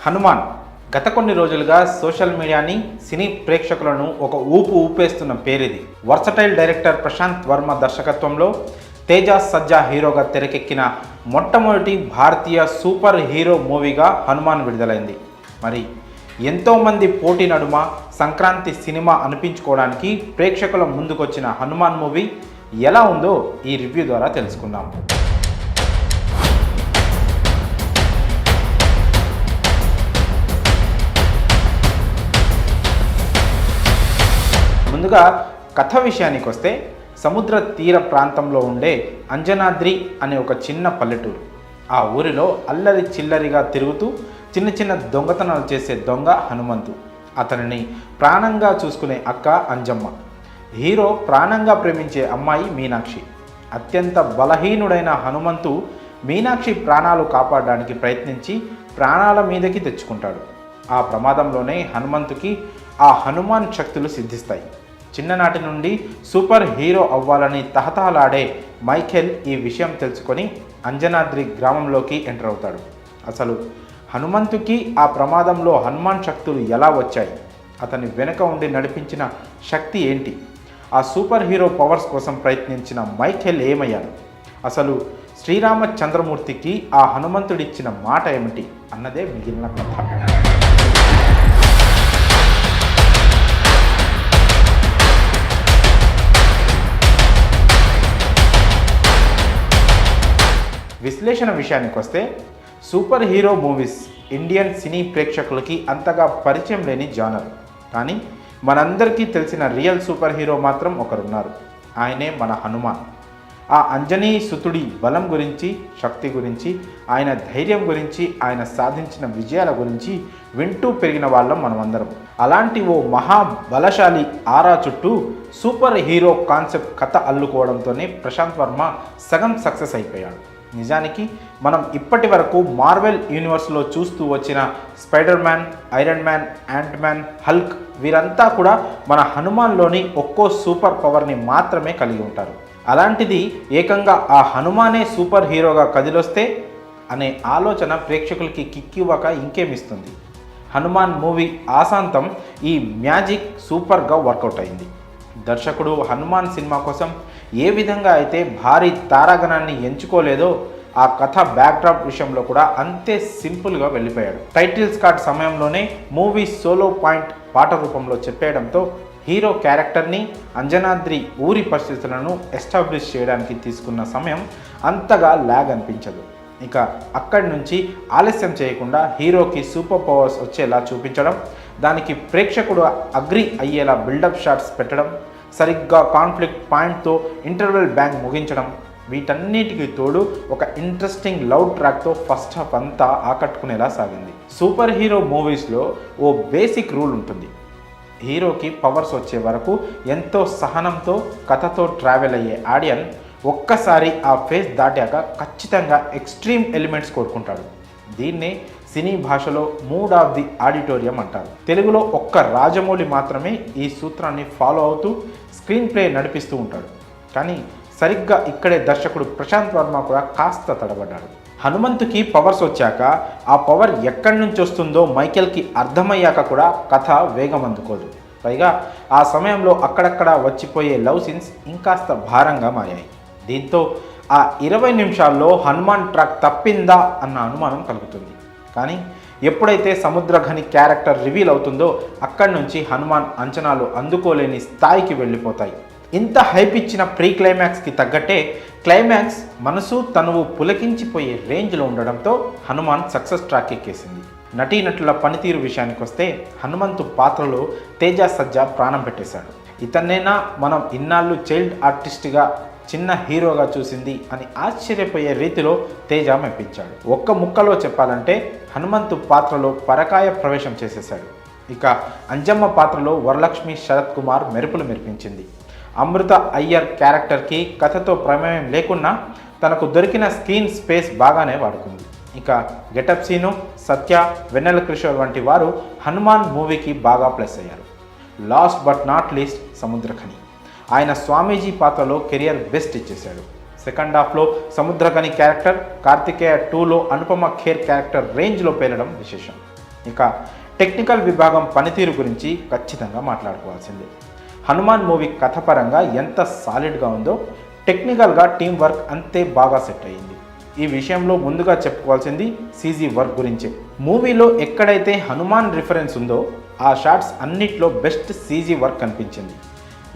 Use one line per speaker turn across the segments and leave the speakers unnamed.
హనుమాన్ గత కొన్ని రోజులుగా సోషల్ మీడియాని సినీ ప్రేక్షకులను ఒక ఊపేస్తున్న పేరిది. వర్సటైల్ డైరెక్టర్ ప్రశాంత్ వర్మ దర్శకత్వంలో తేజ సజ్జా హీరోగా తెరకెక్కిన మొట్టమొదటి భారతీయ సూపర్ హీరో మూవీగా హనుమాన్ విడుదలైంది. మరి ఎంతోమంది పోటీ నడుమ సంక్రాంతి సినిమా అనిపించుకోవడానికి ప్రేక్షకుల ముందుకొచ్చిన హనుమాన్ మూవీ ఎలా ఉందో ఈ రివ్యూ ద్వారా తెలుసుకుందాం. ముందుగా కథ విషయానికి వస్తే సముద్ర తీర ప్రాంతంలో ఉండే అంజనాద్రి అనే ఒక చిన్న పల్లెటూరు. ఆ ఊరిలో అల్లరి చిల్లరిగా తిరుగుతూ చిన్న చిన్న దొంగతనాలు చేసే దొంగ హనుమంతు, అతనిని ప్రాణంగా చూసుకునే అక్క అంజమ్మ, హీరో ప్రాణంగా ప్రేమించే అమ్మాయి మీనాక్షి. అత్యంత బలహీనుడైన హనుమంతు మీనాక్షి ప్రాణాలు కాపాడడానికి ప్రయత్నించి ప్రాణాల మీదకి తెచ్చుకుంటాడు. ఆ ప్రమాదంలోనే హనుమంతుకి ఆ హనుమాన్ శక్తులు సిద్ధిస్తాయి. చిన్ననాటి నుండి సూపర్ హీరో అవ్వాలని తహతహలాడే మైఖేల్ ఈ విషయం తెలుసుకొని అంజనాద్రి గ్రామంలోకి ఎంటర్ అవుతాడు. అసలు హనుమంతుకి ఆ ప్రమాదంలో హనుమాన్ శక్తులు ఎలా వచ్చాయి, అతని వెనుక ఉండి నడిపించిన శక్తి ఏంటి, ఆ సూపర్ హీరో పవర్స్ కోసం ప్రయత్నించిన మైఖేల్ ఏమయ్యాడు, అసలు శ్రీరామచంద్రమూర్తికి ఆ హనుమంతుడిచ్చిన మాట ఏమిటి అన్నదే మిగిలిన కథ. విశ్లేషణ విషయానికి వస్తే super hero movies Indian cine ప్రేక్షకులకి అంతగా పరిచయం లేని జానర్. కానీ మనందరికీ తెలిసిన రియల్ సూపర్ హీరో మాత్రం ఒకరున్నారు. ఆయనే మన హనుమాన్. ఆ అంజనీ సుతుడి బలం గురించి, శక్తి గురించి, ఆయన ధైర్యం గురించి, ఆయన సాధించిన విజయాల గురించి వింటూ పెరిగిన వాళ్ళం మనమందరం. అలాంటి ఓ మహాబలశాలి ఆరా చుట్టూ సూపర్ హీరో కాన్సెప్ట్ కథ అల్లుకోవడంతోనే ప్రశాంత్ వర్మ సగం సక్సెస్ అయిపోయాడు. నిజానికి మనం ఇప్పటి వరకు మార్వెల్ యూనివర్స్లో చూస్తూ వచ్చిన spider man, iron man, ant man, Hulk వీరంతా కూడా మన హనుమాన్లోని ఒక్కో సూపర్ పవర్ని మాత్రమే కలిగి ఉంటారు. అలాంటిది ఏకంగా ఆ హనుమానే సూపర్ హీరోగా కదిలొస్తే అనే ఆలోచన ప్రేక్షకులకి కిక్కివ్వక ఇంకేమిస్తుంది. హనుమాన్ మూవీ ఆశాంతం ఈ మ్యాజిక్ సూపర్గా వర్కౌట్ అయింది. దర్శకుడు హనుమాన్ సినిమా కోసం ఏ విధంగా అయితే భారీ తారాగణాన్ని ఎంచుకోలేదో ఆ కథ బ్యాక్డ్రాప్ విషయంలో కూడా అంతే సింపుల్గా వెళ్ళిపోయాడు. టైటిల్స్ కార్డ్ సమయంలోనే మూవీ సోలో పాయింట్ పాట రూపంలో చెప్పేయడంతో హీరో క్యారెక్టర్ని, అంజనాద్రి ఊరి పరిస్థితులను ఎస్టాబ్లిష్ చేయడానికి తీసుకున్న సమయం అంతగా ల్యాగ్ అనిపించదు. ఇక అక్కడి నుంచి ఆలస్యం చేయకుండా హీరోకి సూపర్ పవర్స్ వచ్చేలా చూపించడం, దానికి ప్రేక్షకుడు అగ్రి అయ్యేలా బిల్డప్ షాట్స్ పెట్టడం, సరిగ్గా కాన్ఫ్లిక్ట్ పాయింట్తో ఇంటర్వెల్ బ్యాంగ్ ముగించడం, వీటన్నిటికీ తోడు ఒక ఇంట్రెస్టింగ్ లవ్ ట్రాక్తో ఫస్ట్ హాఫ్ అంతా ఆకట్టుకునేలా సాగింది. సూపర్ హీరో మూవీస్లో ఓ బేసిక్ రూల్ ఉంటుంది. హీరోకి పవర్స్ వచ్చే వరకు ఎంతో సహనంతో కథతో ట్రావెల్ అయ్యే ఆడియన్ ఒక్కసారి ఆ ఫేజ్ దాటాక ఖచ్చితంగా ఎక్స్ట్రీమ్ ఎలిమెంట్స్ కోరుకుంటాడు. దీన్నే సినీ భాషలో మూడ్ ఆఫ్ ది ఆడిటోరియం అంటారు. తెలుగులో ఒక్క రాజమౌళి మాత్రమే ఈ సూత్రాన్ని ఫాలో అవుతూ స్క్రీన్ ప్లే నడిపిస్తూ ఉంటాడు. కానీ సరిగ్గా ఇక్కడే దర్శకుడు ప్రశాంత్ వర్మ కూడా కాస్త తడబడ్డాడు. హనుమంతుకి పవర్స్ వచ్చాక ఆ పవర్ ఎక్కడి నుంచి వస్తుందో మైకేల్కి అర్థమయ్యాక కూడా కథ వేగం అందుకోదు. పైగా ఆ సమయంలో అక్కడక్కడ వచ్చిపోయే లవ్ సీన్స్ ఇంకాస్త భారంగా మారాయి. దీంతో ఆ 20 నిమిషాల్లో హనుమాన్ ట్రాక్ తప్పిందా అన్న అనుమానం కలుగుతుంది. కానీ ఎప్పుడైతే సముద్రఘని క్యారెక్టర్ రివీల్ అవుతుందో అక్కడి నుంచి హనుమాన్ అంచనాలు అందుకోలేని స్థాయికి వెళ్ళిపోతాయి. ఇంత హైప్ ఇచ్చిన ప్రీ క్లైమాక్స్కి తగ్గట్టే క్లైమాక్స్ మనసు తనువు పులకించిపోయే రేంజ్లో ఉండడంతో హనుమాన్ సక్సెస్ ట్రాక్ ఎక్కేసింది. నటీనటుల పనితీరు విషయానికి వస్తే హనుమంతు పాత్రలో తేజ సజ్జా ప్రాణం పెట్టేశాడు. ఇతన్నేనా మనం ఇన్నాళ్ళు చైల్డ్ ఆర్టిస్ట్గా చిన్న హీరోగా చూసింది అని ఆశ్చర్యపోయే రీతిలో తేజ మెప్పించాడు. ఒక్క ముక్కలో చెప్పాలంటే హనుమంతు పాత్రలో పరకాయ ప్రవేశం చేసేశాడు. ఇక అంజమ్మ పాత్రలో వరలక్ష్మి శరత్ కుమార్ మెరుపులు మెరిపించింది. అమృత అయ్యర్ క్యారెక్టర్కి కథతో ప్రమేయం లేకున్నా తనకు దొరికిన స్క్రీన్ స్పేస్ బాగానే వాడుకుంది. ఇక గెటప్ సీను, సత్య, వెన్నెల కిషోర్ వంటి వారు హనుమాన్ మూవీకి బాగా ప్లస్ అయ్యారు. Last but not least Samuthirakani ఆయన స్వామీజీ పాత్రలో కెరియర్ బెస్ట్ ఇచ్చేశాడు. సెకండ్ హాఫ్లో సముద్రఖని క్యారెక్టర్, కార్తికేయ 2లో అనుపమ ఖేర్ క్యారెక్టర్ రేంజ్లో పేలడం విశేషం. ఇక టెక్నికల్ విభాగం పనితీరు గురించి ఖచ్చితంగా మాట్లాడుకోవాల్సిందే. హనుమాన్ మూవీ కథపరంగా ఎంత సాలిడ్గా ఉందో టెక్నికల్గా టీం వర్క్ అంతే బాగా సెట్ అయ్యింది. ఈ విషయంలో ముందుగా చెప్పుకోవాల్సింది సీజీ వర్క్ గురించే. మూవీలో ఎక్కడైతే హనుమాన్ రిఫరెన్స్ ఉందో ఆ షాట్స్ అన్నిట్లో బెస్ట్ సీజీ వర్క్ కనిపించింది.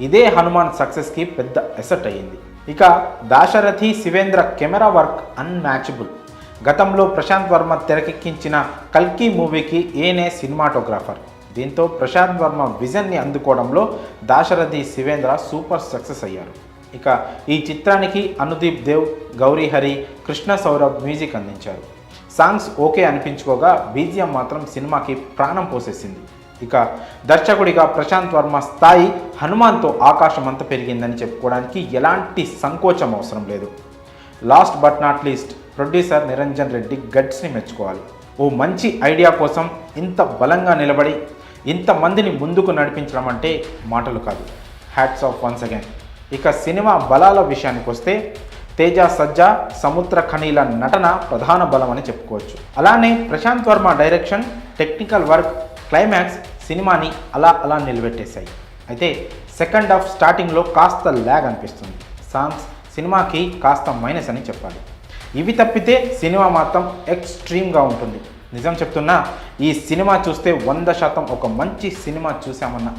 ఇదే హనుమాన్ సక్సెస్కి పెద్ద ఎసెట్ అయ్యింది. ఇక Dasarathi Sivendra camera work unmatchable. గతంలో ప్రశాంత్ వర్మ తెరకెక్కించిన కల్కి మూవీకి ఏనే సినిమాటోగ్రాఫర్. దీంతో ప్రశాంత్ వర్మ విజన్ని అందుకోవడంలో దాశరథి శివేంద్ర సూపర్ సక్సెస్ అయ్యారు. ఇక ఈ చిత్రానికి అనుదీప్ దేవ్, గౌరీ హరి, కృష్ణ సౌరభ్ మ్యూజిక్ అందించారు. సాంగ్స్ ఓకే అనిపించుకోగా బీజిఎం మాత్రం సినిమాకి ప్రాణం పోసేసింది. ఇక దర్శకుడిగా ప్రశాంత్ వర్మ స్థాయి హనుమాన్తో ఆకాశమంత పెరిగిందని చెప్పుకోవడానికి ఎలాంటి సంకోచం అవసరం లేదు. Last but not least producer Niranjan Reddy గట్స్ని మెచ్చుకోవాలి. ఓ మంచి ఐడియా కోసం ఇంత బలంగా నిలబడి ఇంతమందిని ముందుకు నడిపించడం అంటే మాటలు కాదు. Hats off once again. ఇక సినిమా బలాల విషయానికి వస్తే తేజ సజ్జా, సముద్ర ఖనీల నటన ప్రధాన బలం అని చెప్పుకోవచ్చు. అలానే Prashanth Varma direction, technical work, climax సినిమాని అలా నిలబెట్టేశాయి. అయితే సెకండ్ హాఫ్ స్టార్టింగ్లో కాస్త ల్యాగ్ అనిపిస్తుంది. సాంగ్స్ సినిమాకి కాస్త మైనస్ అని చెప్పాలి. ఇవి తప్పితే సినిమా మాత్రం ఎక్స్ట్రీమ్గా ఉంటుంది. నిజం చెప్తున్నా, ఈ సినిమా చూస్తే 100% ఒక మంచి సినిమా చూసామన్న